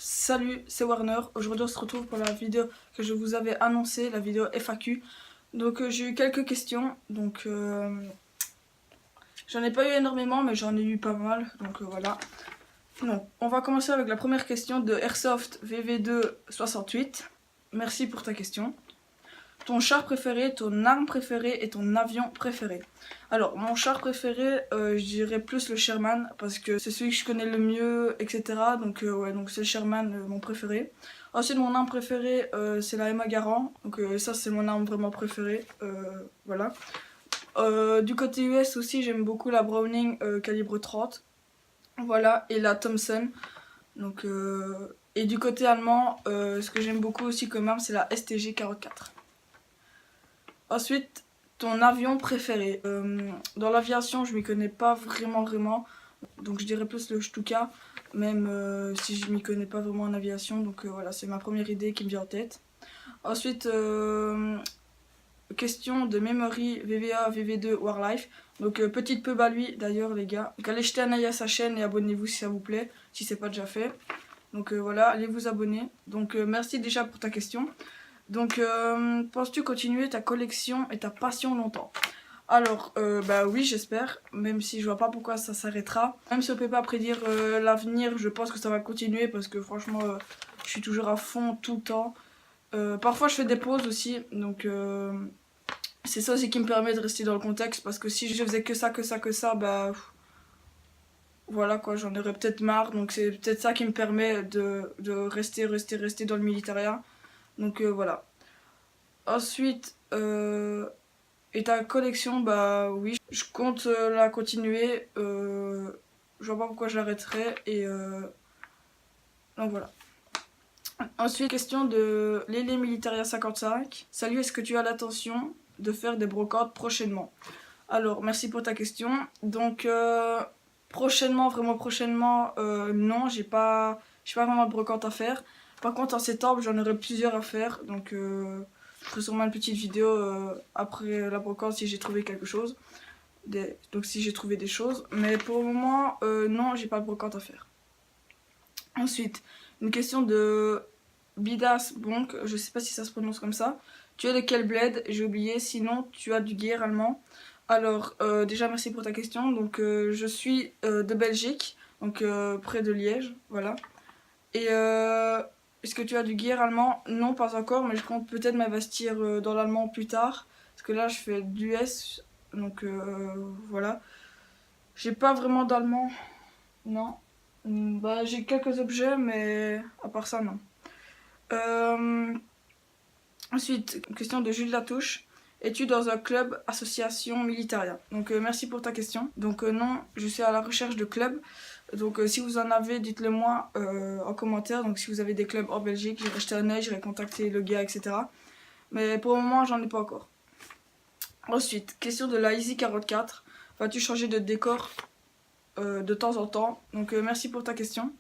Salut, c'est Warner. Aujourd'hui on se retrouve pour la vidéo que je vous avais annoncée, la vidéo FAQ. Donc j'ai eu quelques questions, j'en ai pas eu énormément mais j'en ai eu pas mal, voilà. Donc on va commencer avec la première question de Airsoft VV268. Merci pour ta question. Ton char préféré, ton arme préférée et ton avion préféré. Alors, mon char préféré, je dirais plus le Sherman, parce que c'est celui que je connais le mieux, etc. Donc c'est le Sherman, mon préféré. Ensuite, mon arme préférée, c'est la Emma Garand. Ça, c'est mon arme vraiment préférée. Voilà. Du côté US aussi, j'aime beaucoup la Browning calibre 30. Voilà, et la Thompson. Et du côté allemand, ce que j'aime beaucoup aussi comme arme, c'est la STG 44. Ensuite, ton avion préféré. Dans l'aviation, je m'y connais pas vraiment. Donc je dirais plus le Stuka, même si je m'y connais pas vraiment en aviation. Voilà, c'est ma première idée qui me vient en tête. Ensuite, question de Memory VVA VV2 Warlife. Petite pub à lui d'ailleurs les gars. Donc allez jeter un œil à sa chaîne et abonnez-vous si ça vous plaît, si c'est pas déjà fait. Voilà, allez vous abonner. Merci déjà pour ta question. Penses-tu continuer ta collection et ta passion longtemps? Alors, bah oui, j'espère, même si je vois pas pourquoi ça s'arrêtera. Même si on peut pas prédire l'avenir, je pense que ça va continuer parce que franchement, je suis toujours à fond tout le temps. Parfois, je fais des pauses aussi, c'est ça aussi qui me permet de rester dans le contexte parce que si je faisais que ça, bah voilà quoi, j'en aurais peut-être marre. Donc c'est peut-être ça qui me permet de rester dans le militaria. Voilà. Ensuite, et ta collection, bah oui, je compte la continuer. Je vois pas pourquoi je l'arrêterais. Donc voilà. Ensuite, question de Lélé Militaria 55. Salut, est-ce que tu as l'intention de faire des brocantes prochainement? Alors, merci pour ta question. Prochainement, vraiment prochainement, non, j'ai pas vraiment de brocante à faire. Par contre, en septembre, j'en aurai plusieurs à faire. Je ferai sûrement une petite vidéo après la brocante si j'ai trouvé quelque chose. Si j'ai trouvé des choses. Mais pour le moment, non, j'ai pas de brocante à faire. Ensuite, une question de Bidas Bonk, je sais pas si ça se prononce comme ça. Tu es de quel bled? J'ai oublié, sinon tu as du guerre allemand. Alors, déjà merci pour ta question. Je suis de Belgique, près de Liège, voilà. Et est-ce que tu as du guerre allemand? Non, pas encore, mais je compte peut-être m'investir dans l'allemand plus tard. Parce que là, je fais du S, voilà. J'ai pas vraiment d'allemand, non. Bah, j'ai quelques objets, mais à part ça, non. Ensuite, question de Jules Latouche. Es-tu dans un club, association, militaria? Merci pour ta question. Non, je suis à la recherche de clubs. Si vous en avez, dites-le moi en commentaire. Donc si vous avez des clubs en Belgique, j'irai jeter un œil, j'irai contacter le gars, etc. Mais pour le moment, j'en ai pas encore. Ensuite, question de la Easy44. Vas-tu changer de décor de temps en temps? Merci pour ta question.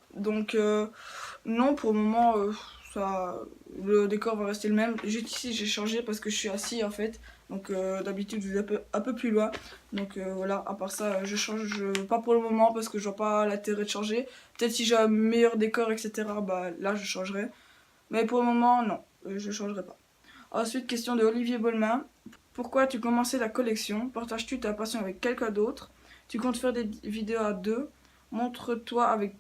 Non, pour le moment, le décor va rester le même. Juste ici, j'ai changé parce que je suis assis en fait. D'habitude, je vais un peu plus loin. Voilà, à part ça, je change pas pour le moment parce que je vois pas l'intérêt de changer. Peut-être si j'ai un meilleur décor, etc., bah là, je changerai. Mais pour le moment, non, je changerai pas. Ensuite, question de Olivier Bolmain. Pourquoi tu commençais la collection? Partages-tu ta passion avec quelqu'un d'autre? Tu comptes faire des vidéos à deux? Montre-toi avec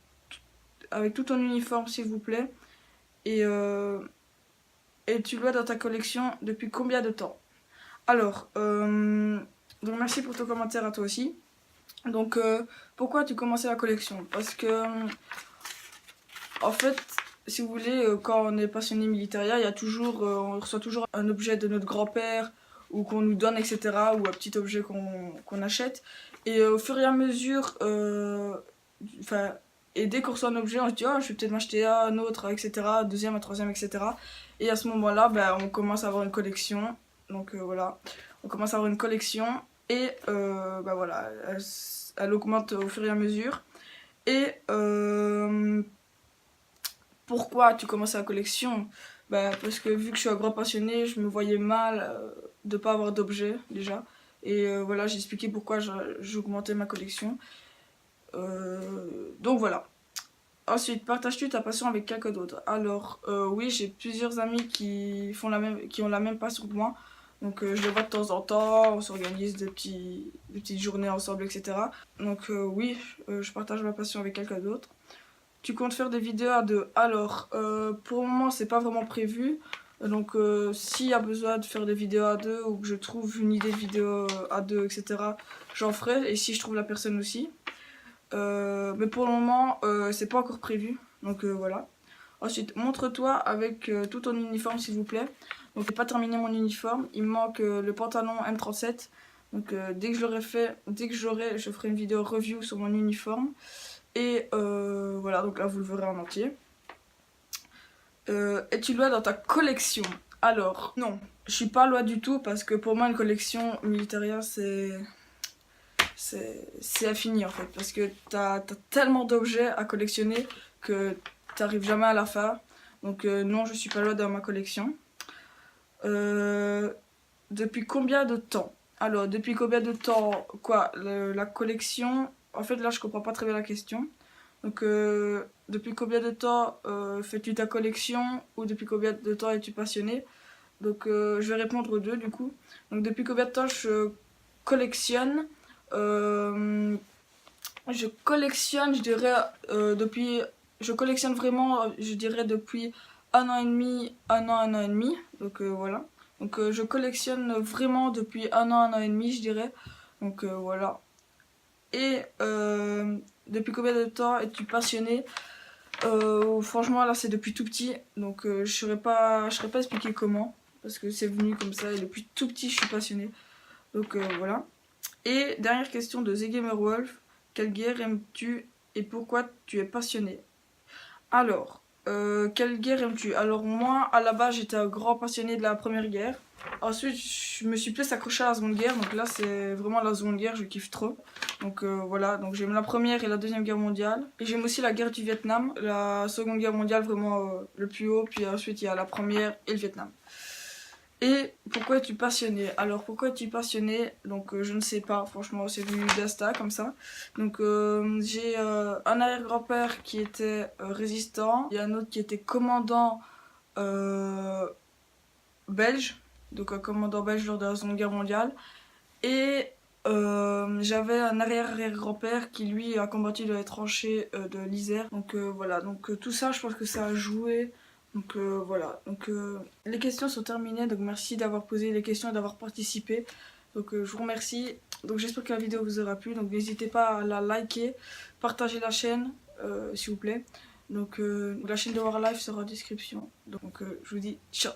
tout ton uniforme, s'il vous plaît. Et tu l'as dans ta collection depuis combien de temps? Alors, merci pour ton commentaire à toi aussi. Pourquoi tu commençais la collection? Parce que, en fait, si vous voulez, quand on est passionné militaria, il y a toujours, on reçoit toujours un objet de notre grand-père ou qu'on nous donne, etc. Ou un petit objet qu'on achète. Et au fur et à mesure, et dès qu'on reçoit un objet, on se dit oh, je vais peut-être m'acheter un autre, etc. Deuxième, un troisième, etc. Et à ce moment-là, on commence à avoir une collection. Voilà, on commence à avoir une collection et voilà, elle augmente au fur et à mesure. Et pourquoi tu commences la collection? Parce que vu que je suis un grand passionné, je me voyais mal de pas avoir d'objets déjà. Et voilà, j'ai expliqué pourquoi j'augmentais ma collection. Voilà. Ensuite, partages-tu ta passion avec quelqu'un d'autre? Alors, oui, j'ai plusieurs amis qui ont la même passion que moi. Donc, je les vois de temps en temps, on s'organise des petites journées ensemble, etc. Donc, oui, je partage ma passion avec quelqu'un d'autre. Tu comptes faire des vidéos à deux? Alors, pour le moment, c'est pas vraiment prévu. Donc, s'il y a besoin de faire des vidéos à deux ou que je trouve une idée de vidéo à deux, etc., j'en ferai. Et si je trouve la personne aussi. Mais pour le moment, c'est pas encore prévu. Donc, voilà. Ensuite, montre-toi avec tout ton uniforme, s'il vous plaît. Donc, j'ai pas terminé mon uniforme. Il me manque le pantalon M37. Donc, dès que je l'aurai fait, dès que je ferai une vidéo review sur mon uniforme. Et voilà, donc là, vous le verrez en entier. Es-tu loin dans ta collection? Alors, non, je suis pas loin du tout parce que pour moi, une collection Militaria, c'est infini en fait. Parce que t'as tellement d'objets à collectionner que t'arrives jamais à la fin. Donc, non, je suis pas loin dans ma collection. Depuis combien de temps? Alors, depuis combien de temps, quoi, la collection? En fait, là, je comprends pas très bien la question. Donc, depuis combien de temps fais-tu ta collection ou depuis combien de temps es-tu passionné? Donc, je vais répondre aux deux du coup. Donc, depuis combien de temps je collectionne? Je collectionne, je dirais, depuis. Je collectionne vraiment, je dirais, depuis un an et demi, un an et demi. Donc, voilà. Donc, je collectionne vraiment depuis un an et demi, je dirais. Donc, voilà. Et depuis combien de temps es-tu passionné? Franchement, là, c'est depuis tout petit. Donc, je ne saurais pas expliquer comment. Parce que c'est venu comme ça. Et depuis tout petit, je suis passionné. Donc, voilà. Et dernière question de The Gamer Wolf. Quelle guerre aimes-tu et pourquoi tu es passionné? Alors, quelle guerre aimes-tu? Alors moi, à la base, j'étais un grand passionné de la Première Guerre. Ensuite, je me suis plus accroché à la Seconde Guerre. Donc là, c'est vraiment la Seconde Guerre, je kiffe trop. Donc voilà, donc j'aime la Première et la Deuxième Guerre mondiale. Et j'aime aussi la guerre du Vietnam. La Seconde Guerre mondiale, vraiment le plus haut. Puis ensuite, il y a la Première et le Vietnam. Et pourquoi es-tu passionné? Alors pourquoi es-tu passionné? Donc je ne sais pas, franchement c'est venu d'Asta comme ça. Donc j'ai un arrière-grand-père qui était résistant, il y a un autre qui était commandant belge, donc un commandant belge lors de la Seconde Guerre mondiale. Et j'avais un arrière-arrière-grand-père qui lui a combattu dans les tranchées de l'Isère. Donc voilà, donc tout ça je pense que ça a joué. Donc voilà, donc les questions sont terminées, donc merci d'avoir posé les questions et d'avoir participé. Donc je vous remercie. Donc j'espère que la vidéo vous aura plu. Donc n'hésitez pas à la liker, partager la chaîne s'il vous plaît. Donc la chaîne de Warlife sera en description. Donc je vous dis ciao.